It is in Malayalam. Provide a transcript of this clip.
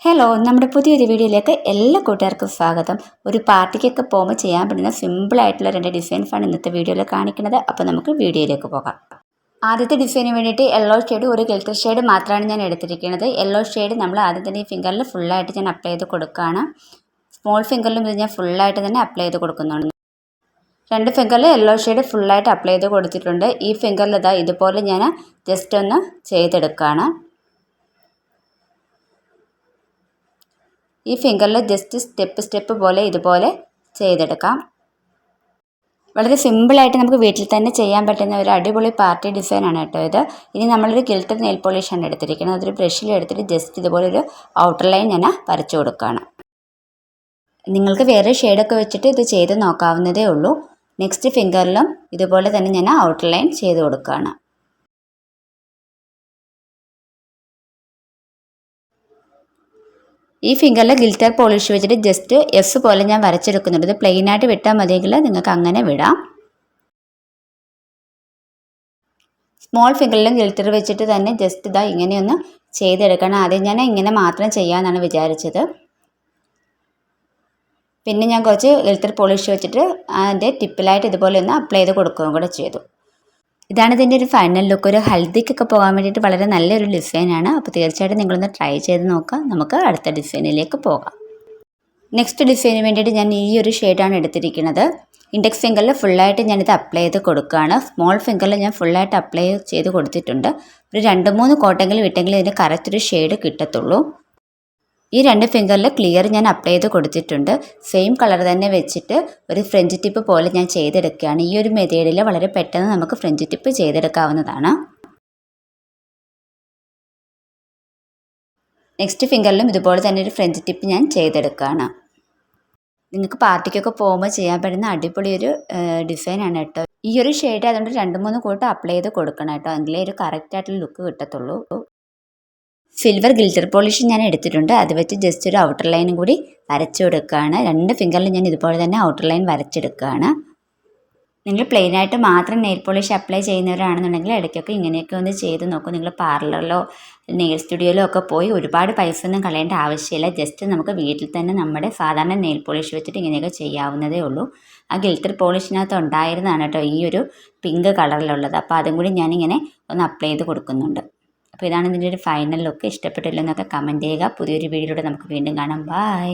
ഹലോ, നമ്മുടെ പുതിയൊരു വീഡിയോയിലേക്ക് എല്ലാ കൂട്ടുകാർക്കും സ്വാഗതം. ഒരു പാർട്ടിക്കൊക്കെ പോകുമ്പോൾ ചെയ്യാൻ പറ്റുന്ന സിമ്പിളായിട്ടുള്ള 2 ഡിസൈൻസാണ് ഇന്നത്തെ വീഡിയോയിൽ കാണിക്കുന്നത്. അപ്പോൾ നമുക്ക് വീഡിയോയിലേക്ക് പോകാം. ആദ്യത്തെ ഡിസൈന് വേണ്ടിയിട്ട് യെല്ലോ ഷെയ്ഡ്, ഒരു ഗിൽറ്റർ ഷെയ്ഡ് മാത്രമാണ് ഞാൻ എടുത്തിരിക്കുന്നത്. യെല്ലോ ഷെയ്ഡ് നമ്മൾ ആദ്യം തന്നെ ഈ ഫിംഗറിൽ ഫുള്ളായിട്ട് ഞാൻ അപ്ലൈ ചെയ്ത് കൊടുക്കുകയാണ്. സ്മോൾ ഫിംഗറിലും ഇത് ഞാൻ ഫുള്ളായിട്ട് തന്നെ അപ്ലൈ ചെയ്ത് കൊടുക്കുന്നുണ്ട്. 2 ഫിംഗറിൽ യെല്ലോ ഷെയ്ഡ് ഫുള്ളായിട്ട് അപ്ലൈ ചെയ്ത് കൊടുത്തിട്ടുണ്ട്. ഈ ഫിംഗറിൽ ഇതുപോലെ ഞാൻ ജസ്റ്റ് ഒന്ന് ചെയ്തെടുക്കുകയാണ്. ഈ ഫിംഗറിൽ ജസ്റ്റ് സ്റ്റെപ്പ് പോലെ ഇതുപോലെ ചെയ്തെടുക്കാം. വളരെ സിമ്പിളായിട്ട് നമുക്ക് വീട്ടിൽ തന്നെ ചെയ്യാൻ പറ്റുന്ന ഒരു അടിപൊളി പാർട്ടി ഡിസൈനാണ് കേട്ടോ ഇത്. ഇനി നമ്മളൊരു ഗിൽറ്റർ നെയിൽ പോളിഷാണ് എടുത്തിരിക്കുന്നത്. അതൊരു ബ്രഷിൽ എടുത്തിട്ട് ജസ്റ്റ് ഇതുപോലെ ഒരു ഔട്ടർ ലൈൻ ഞാൻ വരച്ചു കൊടുക്കുകയാണ്. നിങ്ങൾക്ക് വേറെ ഷെയ്ഡൊക്കെ വെച്ചിട്ട് ഇത് ചെയ്ത് നോക്കാവുന്നതേ ഉള്ളൂ. നെക്സ്റ്റ് ഫിംഗറിലും ഇതുപോലെ തന്നെ ഞാൻ ഔട്ടർ ലൈൻ ചെയ്ത് കൊടുക്കുകയാണ്. ഈ ഫിംഗറിൽ ഗിൽറ്റർ പോളിഷ് വെച്ചിട്ട് ജസ്റ്റ് എസ് പോലെ ഞാൻ വരച്ചെടുക്കുന്നുണ്ട്. ഇത് പ്ലെയിനായിട്ട് വിട്ടാൽ മതിയെങ്കിൽ നിങ്ങൾക്ക് അങ്ങനെ വിടാം. സ്മോൾ ഫിംഗറിലും ഗിൽറ്റർ വെച്ചിട്ട് തന്നെ ജസ്റ്റ് ഇങ്ങനെയൊന്ന് ചെയ്തെടുക്കണം. ആദ്യം ഞാൻ ഇങ്ങനെ മാത്രം ചെയ്യാമെന്നാണ് വിചാരിച്ചത്. പിന്നെ ഞാൻ കുറച്ച് ഗിൽറ്റർ പോളിഷ് വെച്ചിട്ട് അതിൻ്റെ ടിപ്പിലായിട്ട് ഇതുപോലെ ഒന്ന് അപ്ലൈ ചെയ്ത് കൊടുക്കുകയും കൂടെ ചെയ്തു. ഇതാണ് ഇതിൻ്റെ ഒരു ഫൈനൽ ലുക്ക്. ഒരു ഹൽദിക്കൊക്കെ പോകാൻ വേണ്ടിയിട്ട് വളരെ നല്ലൊരു ഡിസൈനാണ്. അപ്പോൾ തീർച്ചയായിട്ടും നിങ്ങളൊന്ന് ട്രൈ ചെയ്ത് നോക്കാം. നമുക്ക് അടുത്ത ഡിസൈനിലേക്ക് പോകാം. നെക്സ്റ്റ് ഡിസൈന് വേണ്ടിയിട്ട് ഞാൻ ഈ ഒരു ഷെയ്ഡാണ് എടുത്തിരിക്കുന്നത്. ഇൻഡെക്സ് ഫിംഗറിൽ ഫുള്ളായിട്ട് ഞാനിത് അപ്ലൈ ചെയ്ത് കൊടുക്കുകയാണ്. സ്മോൾ ഫിംഗറിൽ ഞാൻ ഫുള്ളായിട്ട് അപ്ലൈ ചെയ്ത് കൊടുത്തിട്ടുണ്ട്. ഒരു 2-3 കോട്ടെങ്കിലും ഇട്ടെങ്കിലും ഇതിന് കറക്റ്റ് ഒരു ഷെയ്ഡ് കിട്ടത്തുള്ളൂ. ഈ 2 ഫിംഗറിൽ ക്ലിയർ ഞാൻ അപ്ലൈ ചെയ്ത് കൊടുത്തിട്ടുണ്ട്. സെയിം കളർ തന്നെ വെച്ചിട്ട് ഒരു ഫ്രഞ്ച് ടിപ്പ് പോലെ ഞാൻ ചെയ്തെടുക്കുകയാണ്. ഈ ഒരു മെത്തേഡിൽ വളരെ പെട്ടെന്ന് നമുക്ക് ഫ്രഞ്ച് ടിപ്പ് ചെയ്തെടുക്കാവുന്നതാണ്. നെക്സ്റ്റ് ഫിംഗറിലും ഇതുപോലെ തന്നെ ഒരു ഫ്രഞ്ച് ടിപ്പ് ഞാൻ ചെയ്തെടുക്കുകയാണ്. നിങ്ങൾക്ക് പാർട്ടിക്കൊക്കെ പോകുമ്പോൾ ചെയ്യാൻ പറ്റുന്ന അടിപൊളി ഒരു ഡിസൈനാണ് കേട്ടോ. ഈ ഒരു ഷെയ്ഡ് അതുകൊണ്ട് 2-3 കോട്ട് അപ്ലൈ ചെയ്ത് കൊടുക്കണം കേട്ടോ. എങ്കിലേ ഒരു കറക്റ്റായിട്ടുള്ള ലുക്ക് കിട്ടത്തുള്ളൂ. സിൽവർ ഗിൽറ്റർ പോളിഷ് ഞാൻ എടുത്തിട്ടുണ്ട്. അത് വെച്ച് ജസ്റ്റ് ഒരു ഔട്ടർ ലൈനും കൂടി വരച്ചു കൊടുക്കുകയാണ്. 2 ഫിംഗറിൽ ഞാൻ ഇതുപോലെ തന്നെ ഔട്ടർ ലൈൻ വരച്ചെടുക്കുകയാണ്. നിങ്ങൾ പ്ലെയിനായിട്ട് മാത്രം നെയിൽ പോളിഷ് അപ്ലൈ ചെയ്യുന്നവരാണെന്നുണ്ടെങ്കിൽ ഇടയ്ക്കൊക്കെ ഇങ്ങനെയൊക്കെ ഒന്ന് ചെയ്ത് നോക്കും. നിങ്ങൾ പാർലറിലോ നെയിൽ സ്റ്റുഡിയോയിലോ ഒക്കെ പോയി ഒരുപാട് പൈസ ഒന്നും കളയേണ്ട ആവശ്യമില്ല. ജസ്റ്റ് നമുക്ക് വീട്ടിൽ തന്നെ നമ്മുടെ സാധാരണ നെയിൽ പോളിഷ് വെച്ചിട്ട് ഇങ്ങനെയൊക്കെ ചെയ്യാവുന്നതേ ഉള്ളൂ. ആ ഗിൽറ്റർ പോളിഷിനകത്ത് ഉണ്ടായിരുന്നതാണ് കേട്ടോ ഈ ഒരു പിങ്ക് കളറിലുള്ളത്. അപ്പോൾ അതും കൂടി ഞാനിങ്ങനെ ഒന്ന് അപ്ലൈ ചെയ്ത് കൊടുക്കുന്നുണ്ട്. അപ്പോൾ ഇതാണ് ഇതിൻ്റെ ഒരു ഫൈനൽ ലുക്ക്. ഇഷ്ടപ്പെട്ടില്ലെന്നൊക്കെ കമൻറ്റ് ചെയ്യുക. പുതിയൊരു വീഡിയോയിലൂടെ നമുക്ക് വീണ്ടും കാണാം. ബൈ.